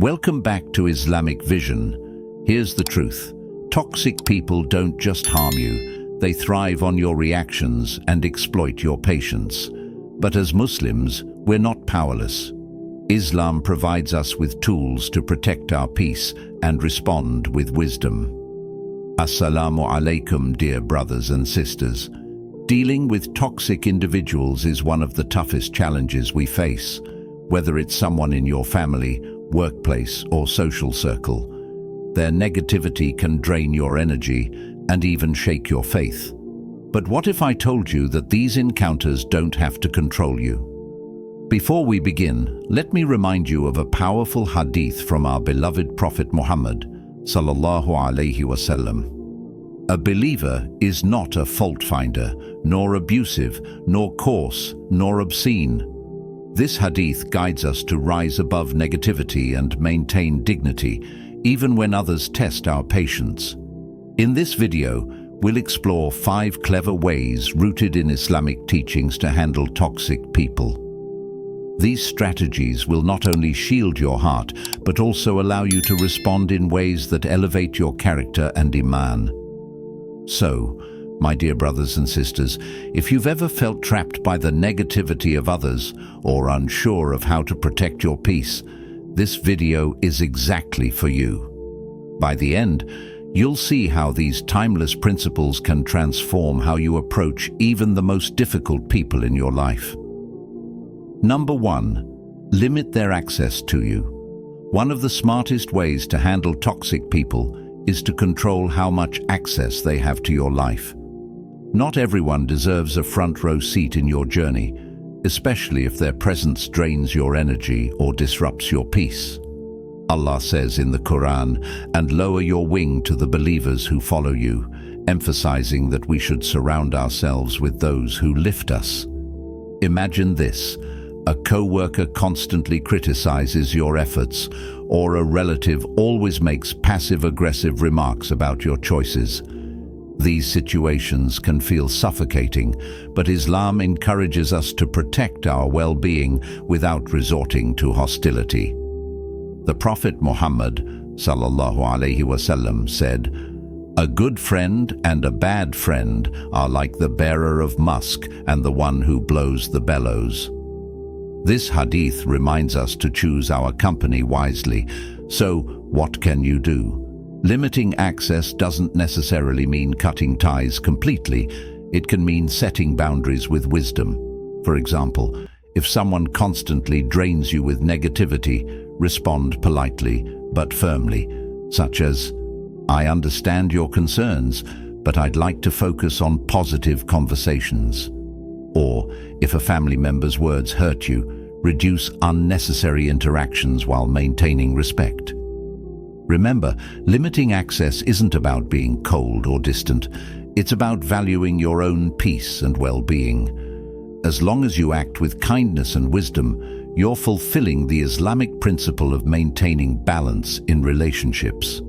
Welcome back to Islamic Vision. Here's the truth. Toxic people don't just harm you, they thrive on your reactions and exploit your patience. But as Muslims, we're not powerless. Islam provides us with tools to protect our peace and respond with wisdom. Assalamu alaikum, dear brothers and sisters. Dealing with toxic individuals is one of the toughest challenges we face, whether it's someone in your family, workplace, or social circle. Their negativity can drain your energy and even shake your faith. But what if I told you that these encounters don't have to control you? Before we begin, let me remind you of a powerful hadith from our beloved Prophet Muhammad, sallallahu alaihi wasallam. A believer is not a fault finder, nor abusive, nor coarse, nor obscene. This hadith guides us to rise above negativity and maintain dignity, even when others test our patience. In this video, we'll explore 5 clever ways rooted in Islamic teachings to handle toxic people. These strategies will not only shield your heart, but also allow you to respond in ways that elevate your character and iman. So, my dear brothers and sisters, if you've ever felt trapped by the negativity of others or unsure of how to protect your peace, this video is exactly for you. By the end, you'll see how these timeless principles can transform how you approach even the most difficult people in your life. Number 1. Limit their access to you. One of the smartest ways to handle toxic people is to control how much access they have to your life. Not everyone deserves a front row seat in your journey, especially if their presence drains your energy or disrupts your peace. Allah says in the Quran, "And lower your wing to the believers who follow you," emphasizing that we should surround ourselves with those who lift us. Imagine this: a co-worker constantly criticizes your efforts, or a relative always makes passive-aggressive remarks about your choices. These situations can feel suffocating, but Islam encourages us to protect our well-being without resorting to hostility. The Prophet Muhammad, sallallahu alaihi wasallam, said, "A good friend and a bad friend are like the bearer of musk and the one who blows the bellows." This hadith reminds us to choose our company wisely. So, what can you do? Limiting access doesn't necessarily mean cutting ties completely. It can mean setting boundaries with wisdom. For example, if someone constantly drains you with negativity, respond politely but firmly, such as, "I understand your concerns, but I'd like to focus on positive conversations." Or, if a family member's words hurt you, reduce unnecessary interactions while maintaining respect. Remember, limiting access isn't about being cold or distant. It's about valuing your own peace and well-being. As long as you act with kindness and wisdom, you're fulfilling the Islamic principle of maintaining balance in relationships.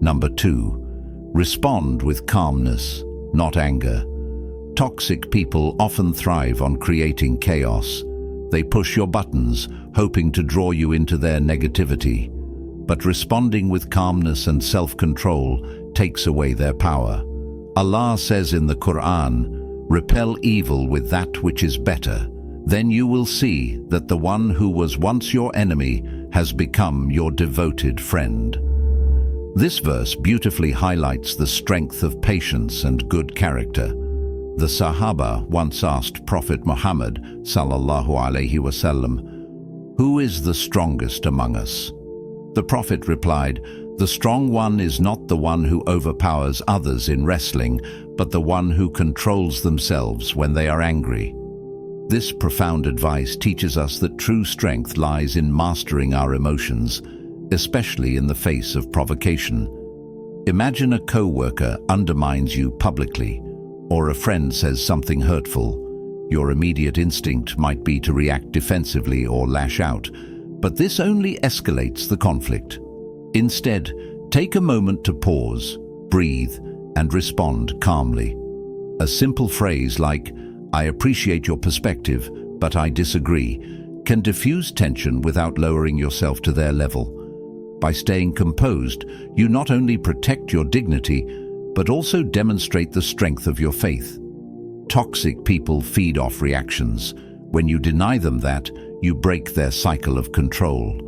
Number 2. Respond with calmness, not anger. Toxic people often thrive on creating chaos. They push your buttons, hoping to draw you into their negativity. But responding with calmness and self-control takes away their power. Allah says in the Quran, "Repel evil with that which is better. Then you will see that the one who was once your enemy has become your devoted friend." This verse beautifully highlights the strength of patience and good character. The Sahaba once asked Prophet Muhammad, sallallahu alaihi wasallam, "Who is the strongest among us?" The Prophet replied, "The strong one is not the one who overpowers others in wrestling, but the one who controls themselves when they are angry." This profound advice teaches us that true strength lies in mastering our emotions, especially in the face of provocation. Imagine a co-worker undermines you publicly, or a friend says something hurtful. Your immediate instinct might be to react defensively or lash out, but this only escalates the conflict. Instead, take a moment to pause, breathe, and respond calmly. A simple phrase like, "I appreciate your perspective, but I disagree," can diffuse tension without lowering yourself to their level. By staying composed, you not only protect your dignity, but also demonstrate the strength of your faith. Toxic people feed off reactions. When you deny them that, you break their cycle of control.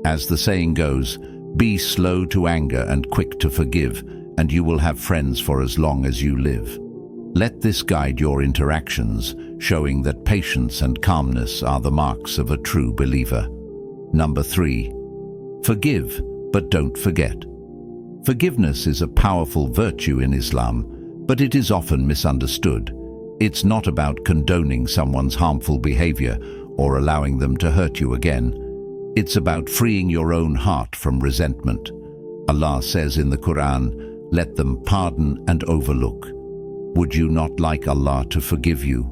As the saying goes, be slow to anger and quick to forgive, and you will have friends for as long as you live. Let this guide your interactions, showing that patience and calmness are the marks of a true believer. Number 3. Forgive, but don't forget. Forgiveness is a powerful virtue in Islam, but it is often misunderstood. It's not about condoning someone's harmful behavior or allowing them to hurt you again. It's about freeing your own heart from resentment. Allah says in the Quran, "Let them pardon and overlook." Would you not like Allah to forgive you?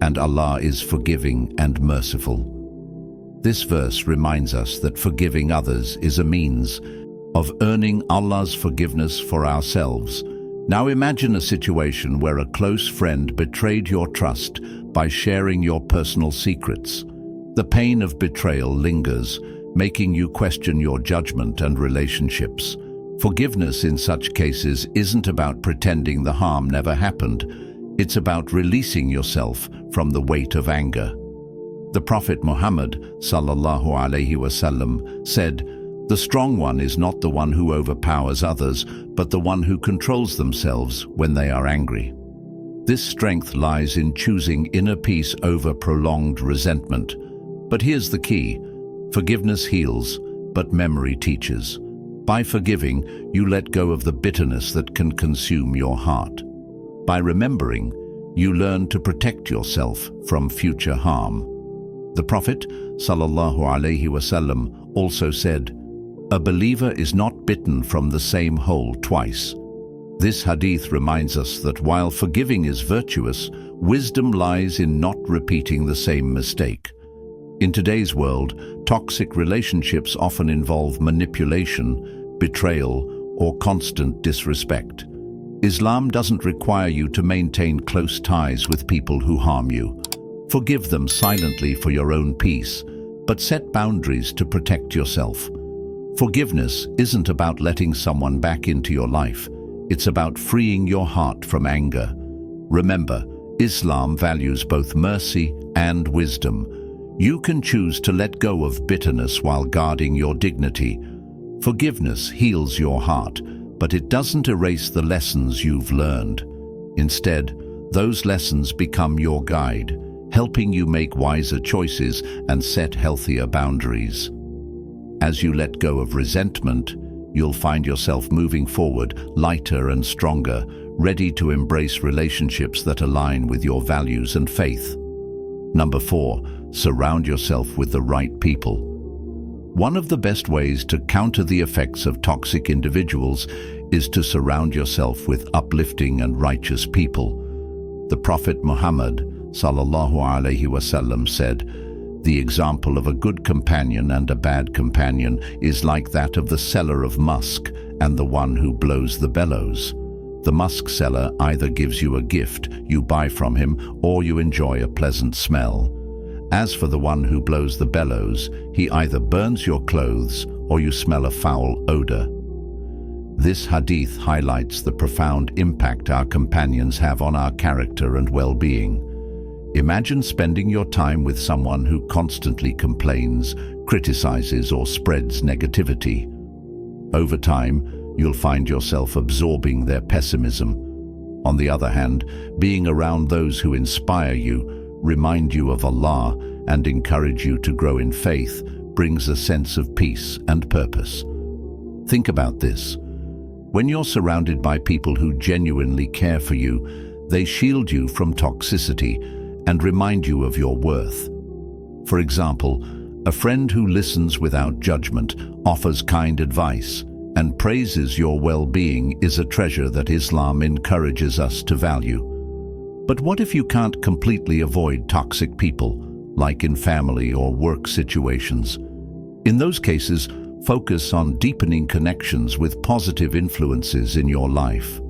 And Allah is forgiving and merciful. This verse reminds us that forgiving others is a means of earning Allah's forgiveness for ourselves. Now imagine a situation where a close friend betrayed your trust by sharing your personal secrets. The pain of betrayal lingers, making you question your judgment and relationships. Forgiveness in such cases isn't about pretending the harm never happened. It's about releasing yourself from the weight of anger. The Prophet Muhammad sallallahu alaihi wasallam said, "The strong one is not the one who overpowers others, but the one who controls themselves when they are angry." This strength lies in choosing inner peace over prolonged resentment. But here's the key: forgiveness heals, but memory teaches. By forgiving, you let go of the bitterness that can consume your heart. By remembering, you learn to protect yourself from future harm. The Prophet sallallahu alaihi wasallam also said, "A believer is not bitten from the same hole twice." This hadith reminds us that while forgiving is virtuous, wisdom lies in not repeating the same mistake. In today's world, toxic relationships often involve manipulation, betrayal, or constant disrespect. Islam doesn't require you to maintain close ties with people who harm you. Forgive them silently for your own peace, but set boundaries to protect yourself. Forgiveness isn't about letting someone back into your life. It's about freeing your heart from anger. Remember, Islam values both mercy and wisdom. You can choose to let go of bitterness while guarding your dignity. Forgiveness heals your heart, but it doesn't erase the lessons you've learned. Instead, those lessons become your guide, helping you make wiser choices and set healthier boundaries. As you let go of resentment, you'll find yourself moving forward, lighter and stronger, ready to embrace relationships that align with your values and faith. Number 4, surround yourself with the right people. One of the best ways to counter the effects of toxic individuals is to surround yourself with uplifting and righteous people. The Prophet Muhammad sallallahu alaihi wasallam said, "The example of a good companion and a bad companion is like that of the seller of musk and the one who blows the bellows. The musk seller either gives you a gift you buy from him, or you enjoy a pleasant smell. As for the one who blows the bellows, he either burns your clothes or you smell a foul odor." This hadith highlights the profound impact our companions have on our character and well-being. Imagine spending your time with someone who constantly complains, criticizes, or spreads negativity. Over time, you'll find yourself absorbing their pessimism. On the other hand, being around those who inspire you, remind you of Allah, and encourage you to grow in faith brings a sense of peace and purpose. Think about this. When you're surrounded by people who genuinely care for you, they shield you from toxicity and remind you of your worth. For example, a friend who listens without judgment, offers kind advice, and praises your well-being is a treasure that Islam encourages us to value. But what if you can't completely avoid toxic people, like in family or work situations? In those cases, focus on deepening connections with positive influences in your life.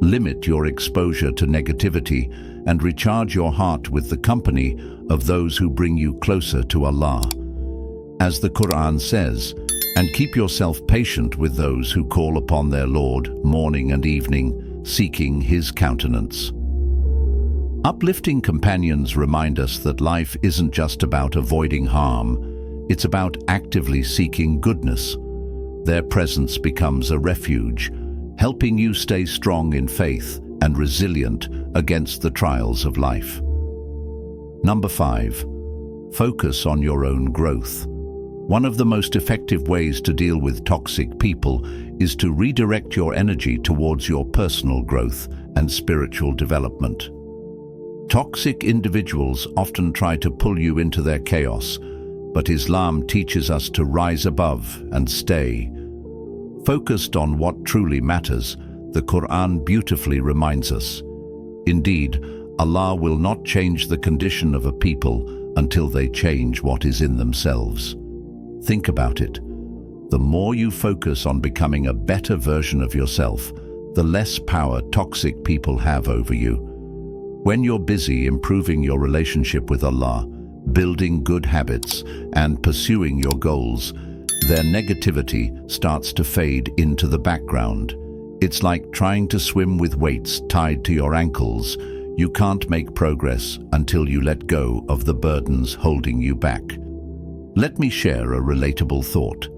Limit your exposure to negativity and recharge your heart with the company of those who bring you closer to Allah. As the Quran says, "And keep yourself patient with those who call upon their Lord morning and evening, seeking His countenance." Uplifting companions remind us that life isn't just about avoiding harm, it's about actively seeking goodness. Their presence becomes a refuge, helping you stay strong in faith and resilient against the trials of life. Number 5. Focus on your own growth. One of the most effective ways to deal with toxic people is to redirect your energy towards your personal growth and spiritual development. Toxic individuals often try to pull you into their chaos, but Islam teaches us to rise above and stay focused on what truly matters. The Quran beautifully reminds us, "Indeed, Allah will not change the condition of a people until they change what is in themselves." Think about it. The more you focus on becoming a better version of yourself, the less power toxic people have over you. When you're busy improving your relationship with Allah, building good habits, and pursuing your goals, their negativity starts to fade into the background. It's like trying to swim with weights tied to your ankles. You can't make progress until you let go of the burdens holding you back. Let me share a relatable thought.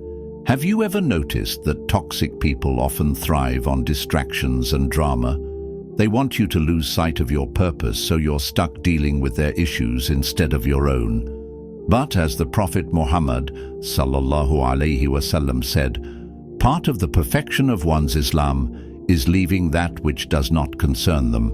Have you ever noticed that toxic people often thrive on distractions and drama? They want you to lose sight of your purpose, so you're stuck dealing with their issues instead of your own. But as the Prophet Muhammad ﷺ said, part of the perfection of one's Islam is leaving that which does not concern them.